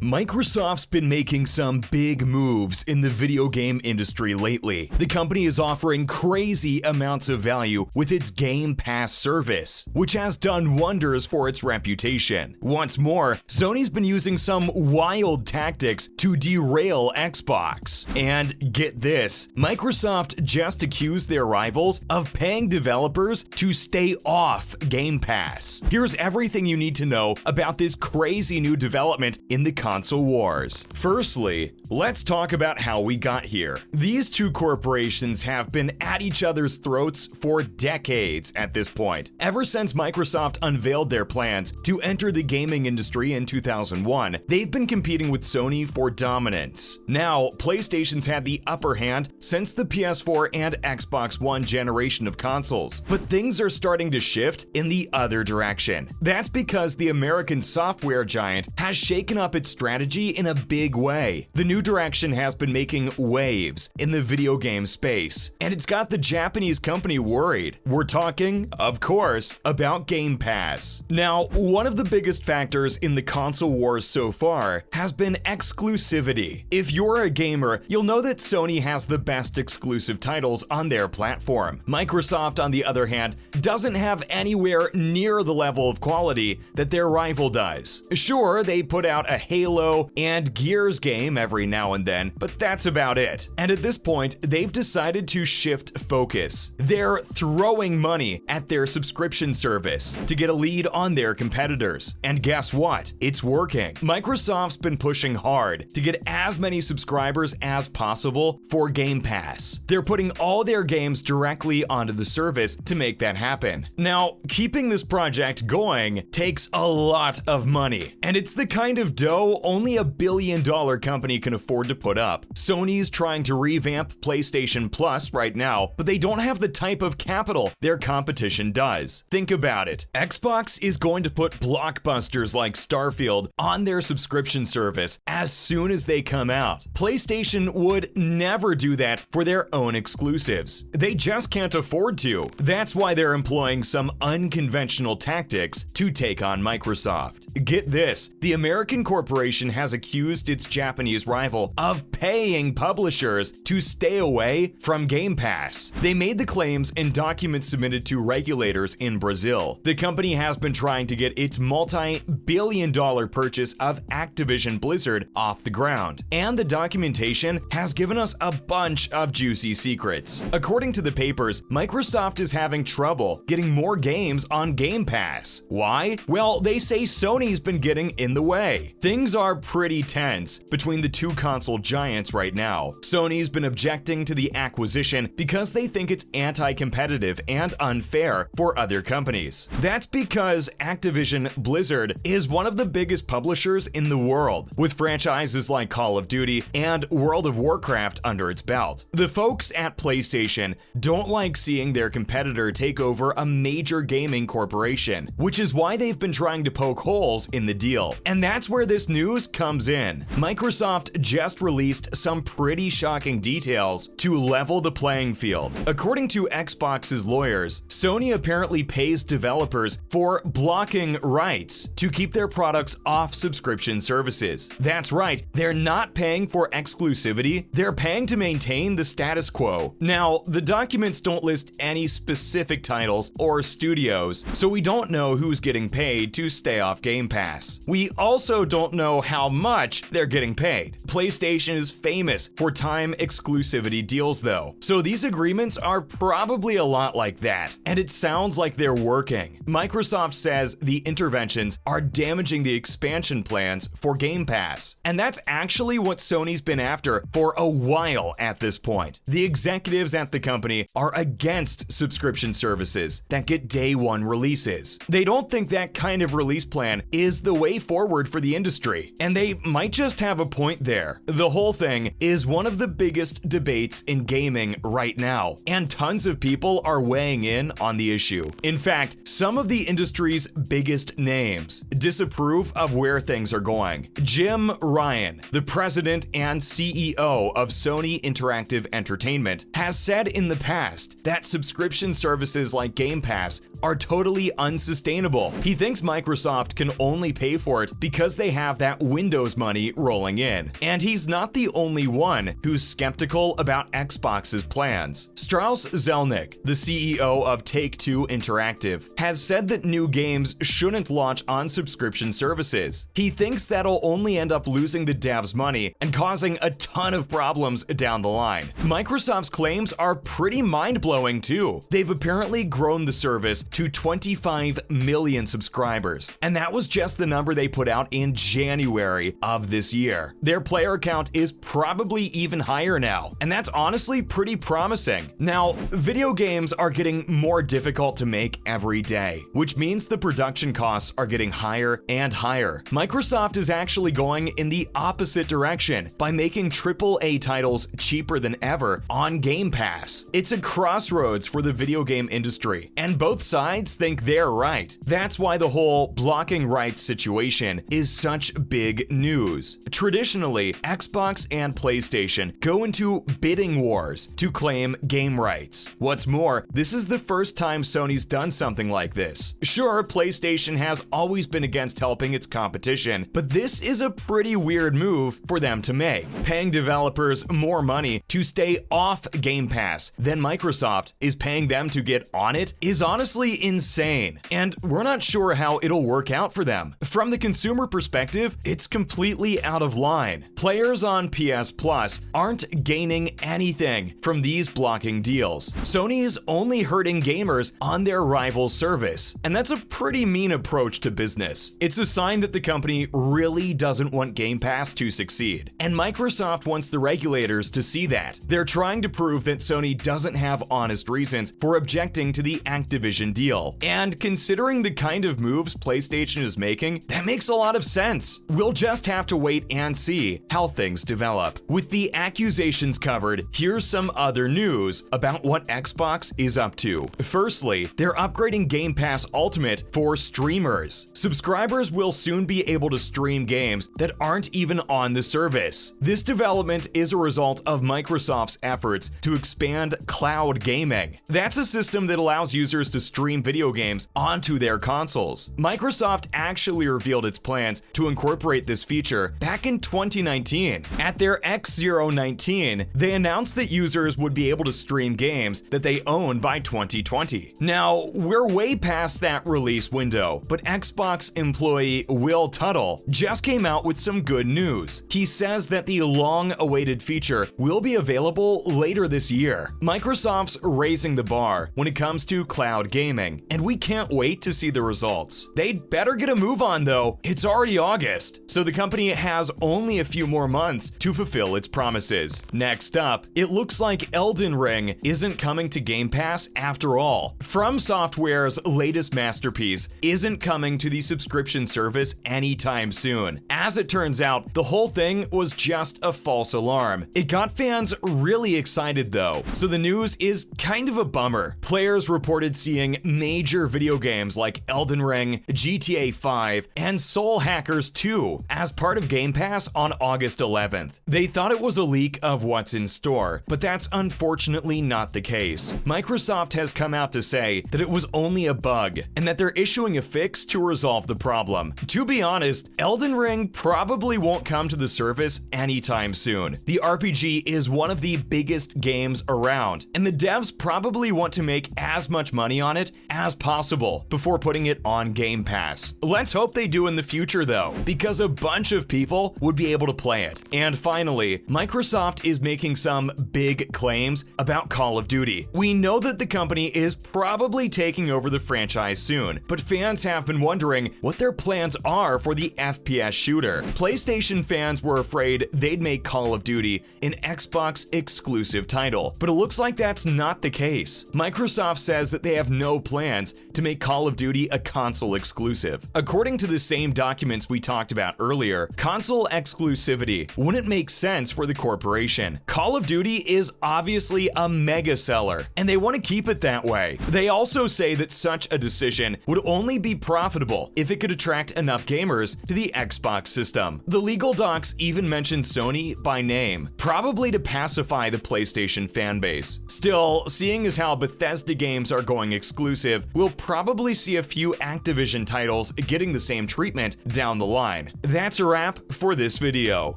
Microsoft's been making some big moves in the video game industry lately. The company is offering crazy amounts of value with its Game Pass service, which has done wonders for its reputation. Once more, Sony's been using some wild tactics to derail Xbox. And get this, Microsoft just accused their rivals of paying developers to stay off Game Pass. Here's everything you need to know about this crazy new development in the console wars. Firstly, let's talk about how we got here. These two corporations have been at each other's throats for decades at this point. Ever since Microsoft unveiled their plans to enter the gaming industry in 2001, they've been competing with Sony for dominance. Now, PlayStation's had the upper hand since the PS4 and Xbox One generation of consoles, but things are starting to shift in the other direction. That's because the American software giant has shaken up its strategy in a big way. The new direction has been making waves in the video game space, and it's got the Japanese company worried. We're talking, of course, about Game Pass. Now, one of the biggest factors in the console wars so far has been exclusivity. If you're a gamer, you'll know that Sony has the best exclusive titles on their platform. Microsoft, on the other hand, doesn't have anywhere near the level of quality that their rival does. Sure, they put out a Halo and Gears game every now and then, but that's about it. And at this point, they've decided to shift focus. They're throwing money at their subscription service to get a lead on their competitors. And guess what? It's working. Microsoft's been pushing hard to get as many subscribers as possible for Game Pass. They're putting all their games directly onto the service to make that happen. Now, keeping this project going takes a lot of money, and it's the kind of dough only a billion-dollar company can afford to put up. Sony's trying to revamp PlayStation Plus right now, but they don't have the type of capital their competition does. Think about it. Xbox is going to put blockbusters like Starfield on their subscription service as soon as they come out. PlayStation would never do that for their own exclusives. They just can't afford to. That's why they're employing some unconventional tactics to take on Microsoft. Get this, the American corporation has accused its Japanese rival of paying publishers to stay away from Game Pass. They made the claims in documents submitted to regulators in Brazil. The company has been trying to get its multi-billion-dollar purchase of Activision Blizzard off the ground, and the documentation has given us a bunch of juicy secrets. According to the papers, Microsoft is having trouble getting more games on Game Pass. Why? Well, they say Sony's been getting in the way. Things are pretty tense between the two console giants right now. Sony's been objecting to the acquisition because they think it's anti-competitive and unfair for other companies. That's because Activision Blizzard is one of the biggest publishers in the world, with franchises like Call of Duty and World of Warcraft under its belt. The folks at PlayStation don't like seeing their competitor take over a major gaming corporation, which is why they've been trying to poke holes in the deal. And that's where this news comes in. Microsoft just released some pretty shocking details to level the playing field. According to Xbox's lawyers, Sony apparently pays developers for blocking rights to keep their products off subscription services. That's right, they're not paying for exclusivity, they're paying to maintain the status quo. Now, the documents don't list any specific titles or studios, so we don't know who's getting paid to stay off Game Pass. We also don't know how much they're getting paid. PlayStation is famous for time exclusivity deals though, so these agreements are probably a lot like that, and it sounds like they're working. Microsoft says the interventions are damaging the expansion plans for Game Pass, and that's actually what Sony's been after for a while at this point. The executives at the company are against subscription services that get day one releases. They don't think that kind of release plan is the way forward for the industry, and they might just have a point there. The whole thing is one of the biggest debates in gaming right now, and tons of people are weighing in on the issue. In fact, some of the industry's biggest names disapprove of where things are going. Jim Ryan, the president and CEO of Sony Interactive Entertainment, has said in the past that subscription services like Game Pass are totally unsustainable. He thinks Microsoft can only pay for it because they have that Windows money rolling in. And he's not the only one who's skeptical about Xbox's plans. Strauss Zelnick, the CEO of Take-Two Interactive, has said that new games shouldn't launch on subscription services. He thinks that'll only end up losing the devs money and causing a ton of problems down the line. Microsoft's claims are pretty mind-blowing too. They've apparently grown the service to 25 million subscribers, and that was just the number they put out in January of this year. Their player count is probably even higher now, and that's honestly pretty promising. Now, video games are getting more difficult to make every day, which means the production costs are getting higher and higher. Microsoft is actually going in the opposite direction by making AAA titles cheaper than ever on Game Pass. It's a crossroads for the video game industry, and both sides think they're right. That's why the whole blocking rights situation is such big news. Traditionally, Xbox and PlayStation go into bidding wars to claim game rights. What's more, this is the first time Sony's done something like this. Sure, PlayStation has always been against helping its competition, but this is a pretty weird move for them to make. Paying developers more money to stay off Game Pass than Microsoft is paying them to get on it is honestly insane, and we're not sure how it'll work out for them. From the consumer perspective, it's completely out of line. Players on PS Plus aren't gaining anything from these blocking deals. Sony is only hurting gamers on their rival service, and that's a pretty mean approach to business. It's a sign that the company really doesn't want Game Pass to succeed, and Microsoft wants the regulators to see that. They're trying to prove that Sony doesn't have honest reasons for objecting to the Activision deal. And considering the kind of moves PlayStation is making, that makes a lot of sense. We'll just have to wait and see how things develop. With the accusations covered, here's some other news about what Xbox is up to. Firstly, they're upgrading Game Pass Ultimate for streamers. Subscribers will soon be able to stream games that aren't even on the service. This development is a result of Microsoft's efforts to expand cloud gaming. That's a system that allows users to stream video games onto their consoles. Microsoft actually revealed its plans to incorporate this feature back in 2019. At their X019, they announced that users would be able to stream games that they own by 2020. Now, we're way past that release window, but Xbox employee Will Tuttle just came out with some good news. He says that the long-awaited feature will be available later this year. Microsoft's raising the bar when it comes to cloud gaming, and we can't wait to see the results. They'd better get a move on though. It's already August, so the company has only a few more months to fulfill its promises. Next up, it looks like Elden Ring isn't coming to Game Pass after all. From Software's latest masterpiece isn't coming to the subscription service anytime soon. As it turns out, the whole thing was just a false alarm. It got fans really excited though, so the news is kind of a bummer. Players reported seeing major video games like Elden Ring, GTA 5, and Soul Hackers 2 as part of Game Pass on August 11th. They thought it was a leak of what's in store, but that's unfortunately not the case. Microsoft has come out to say that it was only a bug and that they're issuing a fix to resolve the problem. To be honest, Elden Ring probably won't come to the service anytime soon. The RPG is one of the biggest games around, and the devs probably want to make as much money on it as possible before putting it on Game Pass. Let's hope they do in the future though, because a bunch of people would be able to play it. And finally, Microsoft is making some big claims about Call of Duty. We know that the company is probably taking over the franchise soon, but fans have been wondering what their plans are for the FPS shooter. PlayStation fans were afraid they'd make Call of Duty an Xbox exclusive title, but it looks like that's not the case. Microsoft says that they have no plans to make Call of Duty a console exclusive. According to the same documents we talked about earlier, console exclusivity wouldn't make sense for the corporation. Call of Duty is obviously a mega seller, and they want to keep it that way. They also say that such a decision would only be profitable if it could attract enough gamers to the Xbox system. The legal docs even mention Sony by name, probably to pacify the PlayStation fanbase. Still, seeing as how Bethesda games are going exclusive exclusive, we'll probably see a few Activision titles getting the same treatment down the line. That's a wrap for this video.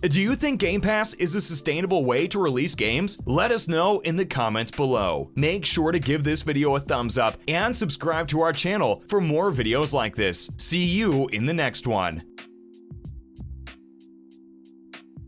Do you think Game Pass is a sustainable way to release games? Let us know in the comments below. Make sure to give this video a thumbs up and subscribe to our channel for more videos like this. See you in the next one.